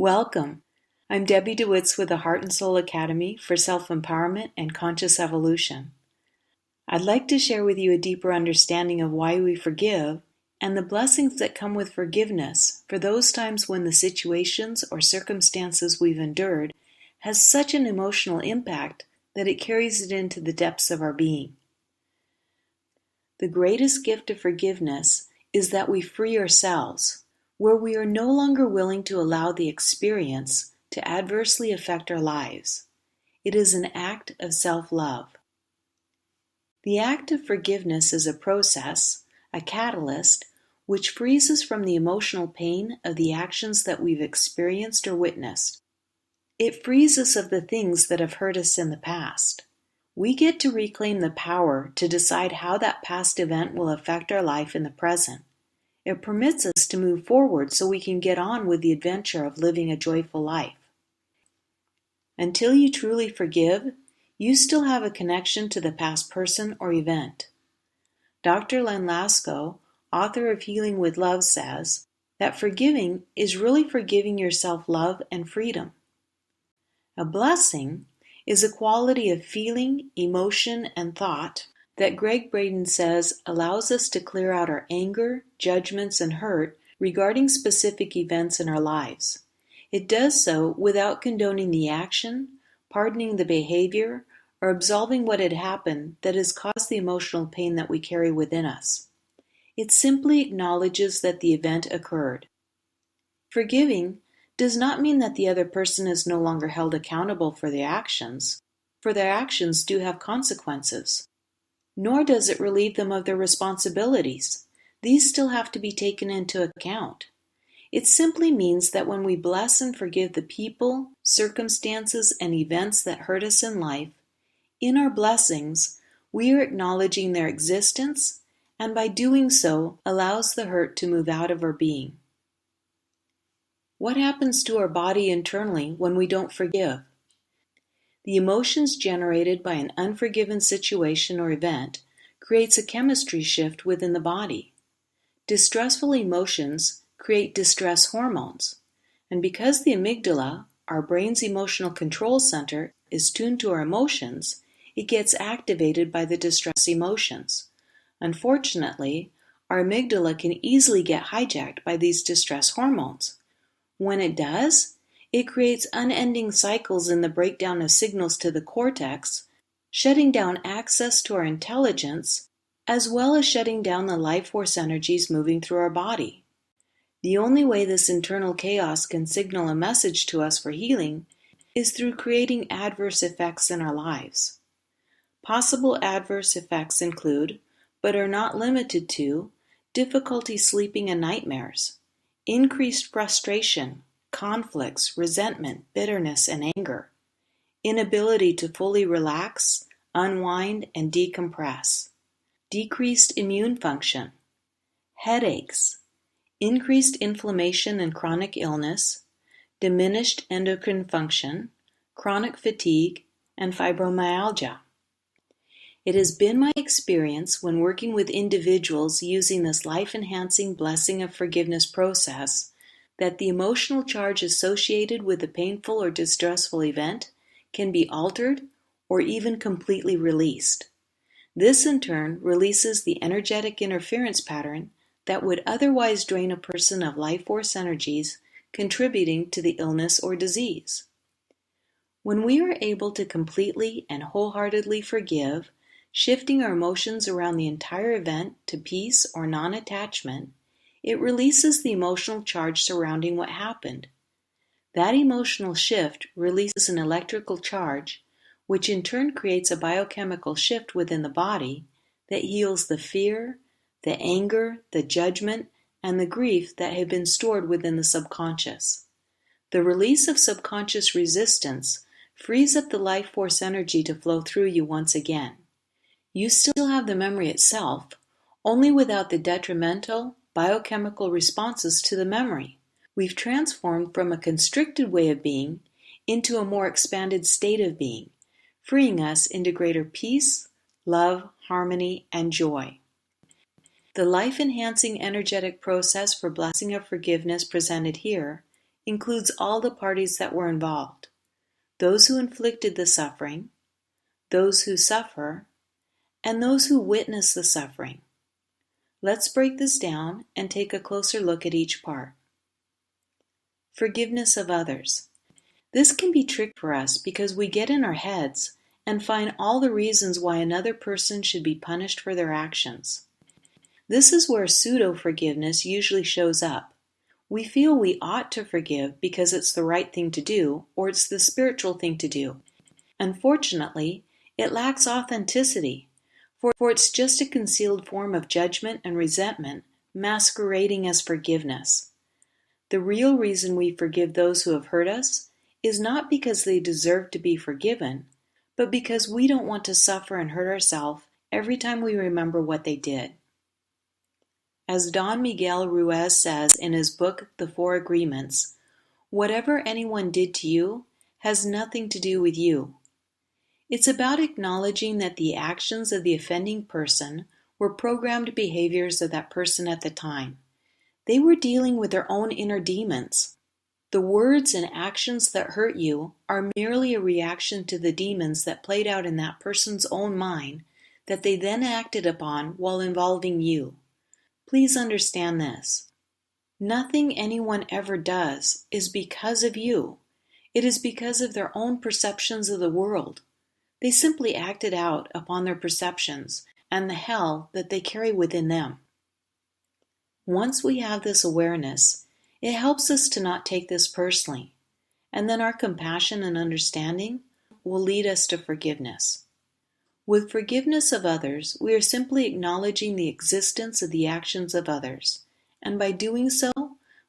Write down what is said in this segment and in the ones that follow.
Welcome. I'm Debbie DeWitz with the Heart and Soul Academy for Self-Empowerment and Conscious Evolution. I'd like to share with you a deeper understanding of why we forgive and the blessings that come with forgiveness for those times when the situations or circumstances we've endured has such an emotional impact that it carries it into the depths of our being. The greatest gift of forgiveness is that we free ourselves, where we are no longer willing to allow the experience to adversely affect our lives. It is an act of self-love. The act of forgiveness is a process, a catalyst, which frees us from the emotional pain of the actions that we've experienced or witnessed. It frees us of the things that have hurt us in the past. We get to reclaim the power to decide how that past event will affect our life in the present. It permits us to move forward so we can get on with the adventure of living a joyful life. Until you truly forgive, you still have a connection to the past person or event. Dr. Len Lasko, author of Healing with Love, says that forgiving is really forgiving yourself love and freedom. A blessing is a quality of feeling, emotion, and thought that Gregg Braden says allows us to clear out our anger, judgments, and hurt regarding specific events in our lives. It does so without condoning the action, pardoning the behavior, or absolving what had happened that has caused the emotional pain that we carry within us. It simply acknowledges that the event occurred. Forgiving does not mean that the other person is no longer held accountable for their actions, for their actions do have consequences. Nor does it relieve them of their responsibilities. These still have to be taken into account. It simply means that when we bless and forgive the people, circumstances, and events that hurt us in life, in our blessings, we are acknowledging their existence, and by doing so, allows the hurt to move out of our being. What happens to our body internally when we don't forgive? The emotions generated by an unforgiven situation or event creates a chemistry shift within the body. Distressful emotions create distress hormones, and because the amygdala, our brain's emotional control center, is tuned to our emotions, it gets activated by the distress emotions. Unfortunately, our amygdala can easily get hijacked by these distress hormones. When it does, it creates unending cycles in the breakdown of signals to the cortex, shutting down access to our intelligence, as well as shutting down the life force energies moving through our body. The only way this internal chaos can signal a message to us for healing is through creating adverse effects in our lives. Possible adverse effects include, but are not limited to, difficulty sleeping and nightmares, increased frustration, conflicts, resentment, bitterness, and anger, inability to fully relax, unwind, and decompress, decreased immune function, headaches, increased inflammation and chronic illness, diminished endocrine function, chronic fatigue, and fibromyalgia. It has been my experience when working with individuals using this life-enhancing blessing of forgiveness process that the emotional charge associated with the painful or distressful event can be altered or even completely released. This in turn releases the energetic interference pattern that would otherwise drain a person of life force energies, contributing to the illness or disease. When we are able to completely and wholeheartedly forgive, shifting our emotions around the entire event to peace or non-attachment, it releases the emotional charge surrounding what happened. That emotional shift releases an electrical charge, which in turn creates a biochemical shift within the body that heals the fear, the anger, the judgment, and the grief that have been stored within the subconscious. The release of subconscious resistance frees up the life force energy to flow through you once again. You still have the memory itself, only without the detrimental biochemical responses to the memory. We've transformed from a constricted way of being into a more expanded state of being, freeing us into greater peace, love, harmony, and joy. The life-enhancing energetic process for blessing of forgiveness presented here includes all the parties that were involved: those who inflicted the suffering, those who suffer, and those who witness the suffering. Let's break this down and take a closer look at each part. Forgiveness of others. This can be tricky for us because we get in our heads and find all the reasons why another person should be punished for their actions. This is where pseudo-forgiveness usually shows up. We feel we ought to forgive because it's the right thing to do, or it's the spiritual thing to do. Unfortunately, it lacks authenticity, for it's just a concealed form of judgment and resentment masquerading as forgiveness. The real reason we forgive those who have hurt us is not because they deserve to be forgiven, but because we don't want to suffer and hurt ourselves every time we remember what they did. As Don Miguel Ruiz says in his book, The Four Agreements, whatever anyone did to you has nothing to do with you. It's about acknowledging that the actions of the offending person were programmed behaviors of that person at the time. They were dealing with their own inner demons. The words and actions that hurt you are merely a reaction to the demons that played out in that person's own mind that they then acted upon while involving you. Please understand this. Nothing anyone ever does is because of you. It is because of their own perceptions of the world. They simply acted out upon their perceptions and the hell that they carry within them. Once we have this awareness, it helps us to not take this personally, and then our compassion and understanding will lead us to forgiveness. With forgiveness of others, we are simply acknowledging the existence of the actions of others, and by doing so,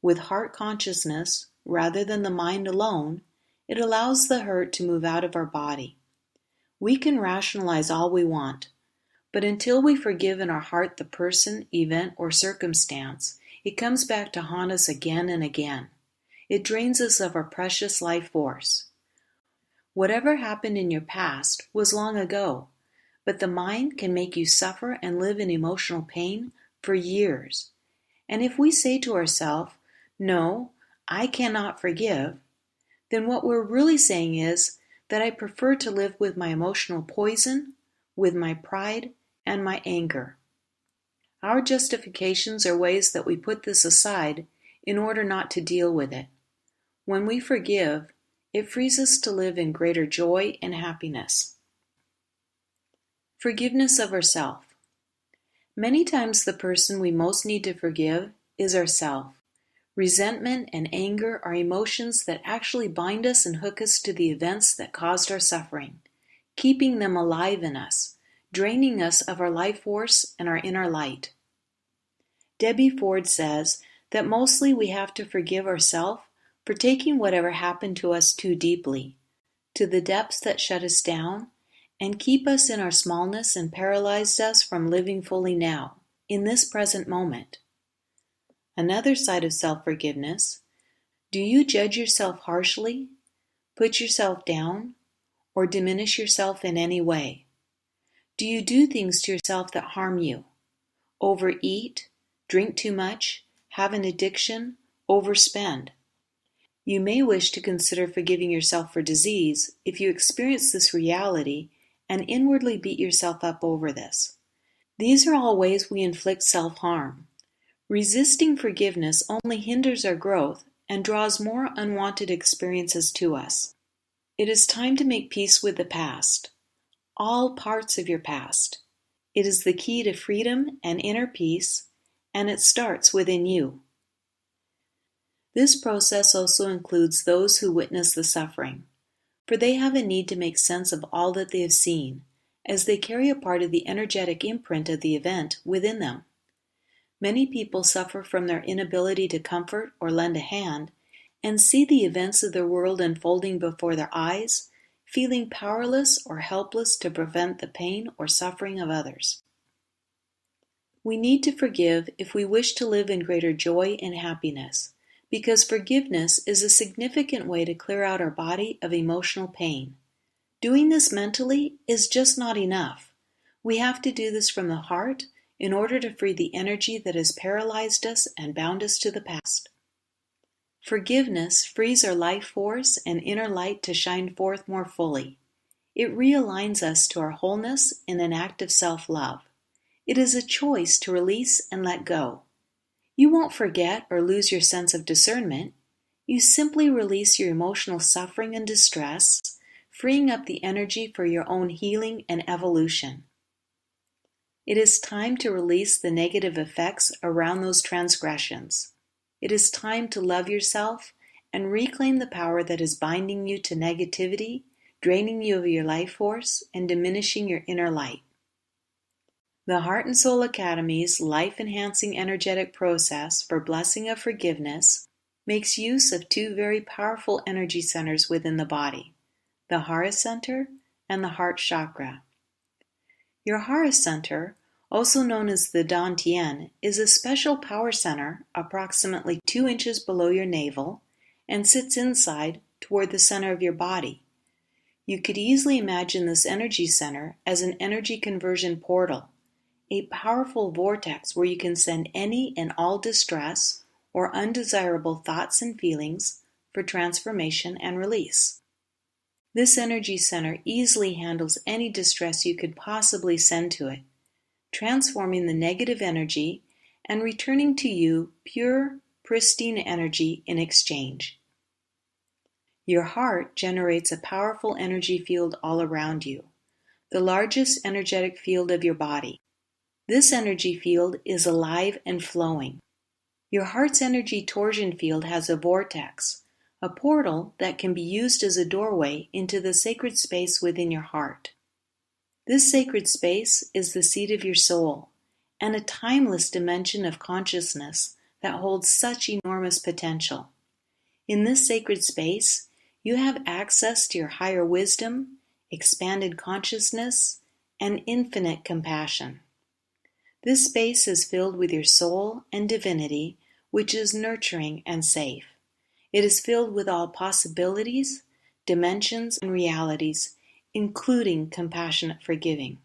with heart consciousness rather than the mind alone, it allows the hurt to move out of our body. We can rationalize all we want, but until we forgive in our heart the person, event, or circumstance, it comes back to haunt us again and again. It drains us of our precious life force. Whatever happened in your past was long ago, but the mind can make you suffer and live in emotional pain for years. And if we say to ourselves, "No, I cannot forgive," then what we're really saying is that I prefer to live with my emotional poison, with my pride, and my anger. Our justifications are ways that we put this aside in order not to deal with it. When we forgive, it frees us to live in greater joy and happiness. Forgiveness of ourselves. Many times the person we most need to forgive is ourselves. Resentment and anger are emotions that actually bind us and hook us to the events that caused our suffering, keeping them alive in us, draining us of our life force and our inner light. Debbie Ford says that mostly we have to forgive ourselves for taking whatever happened to us too deeply, to the depths that shut us down and keep us in our smallness and paralyzed us from living fully now, in this present moment. Another side of self-forgiveness: do you judge yourself harshly, put yourself down, or diminish yourself in any way? Do you do things to yourself that harm you? Overeat, drink too much, have an addiction, overspend? You may wish to consider forgiving yourself for disease if you experience this reality and inwardly beat yourself up over this. These are all ways we inflict self-harm. Resisting forgiveness only hinders our growth and draws more unwanted experiences to us. It is time to make peace with the past, all parts of your past. It is the key to freedom and inner peace, and it starts within you. This process also includes those who witness the suffering, for they have a need to make sense of all that they have seen, as they carry a part of the energetic imprint of the event within them. Many people suffer from their inability to comfort or lend a hand, and see the events of their world unfolding before their eyes, feeling powerless or helpless to prevent the pain or suffering of others. We need to forgive if we wish to live in greater joy and happiness, because forgiveness is a significant way to clear out our body of emotional pain. Doing this mentally is just not enough. We have to do this from the heart in order to free the energy that has paralyzed us and bound us to the past. Forgiveness frees our life force and inner light to shine forth more fully. It realigns us to our wholeness in an act of self-love. It is a choice to release and let go. You won't forget or lose your sense of discernment. You simply release your emotional suffering and distress, freeing up the energy for your own healing and evolution. It is time to release the negative effects around those transgressions. It is time to love yourself and reclaim the power that is binding you to negativity, draining you of your life force, and diminishing your inner light. The Heart and Soul Academy's life-enhancing energetic process for blessing of forgiveness makes use of two very powerful energy centers within the body, the Hara Center and the Heart Chakra. Your Hara Center, also known as the Dantian, is a special power center approximately 2 inches below your navel and sits inside toward the center of your body. You could easily imagine this energy center as an energy conversion portal, a powerful vortex where you can send any and all distress or undesirable thoughts and feelings for transformation and release. This energy center easily handles any distress you could possibly send to it, transforming the negative energy and returning to you pure, pristine energy in exchange. Your heart generates a powerful energy field all around you, the largest energetic field of your body. This energy field is alive and flowing. Your heart's energy torsion field has a vortex, a portal that can be used as a doorway into the sacred space within your heart. This sacred space is the seat of your soul, and a timeless dimension of consciousness that holds such enormous potential. In this sacred space, you have access to your higher wisdom, expanded consciousness, and infinite compassion. This space is filled with your soul and divinity, which is nurturing and safe. It is filled with all possibilities, dimensions, and realities, including compassionate forgiving.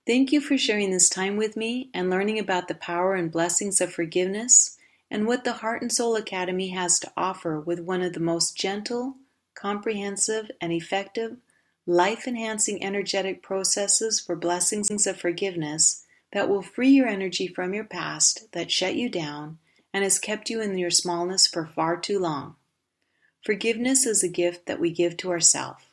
Thank you for sharing this time with me and learning about the power and blessings of forgiveness and what the Heart and Soul Academy has to offer with one of the most gentle, comprehensive, and effective life-enhancing energetic processes for blessings of forgiveness that will free your energy from your past that shut you down and has kept you in your smallness for far too long. Forgiveness is a gift that we give to ourselves.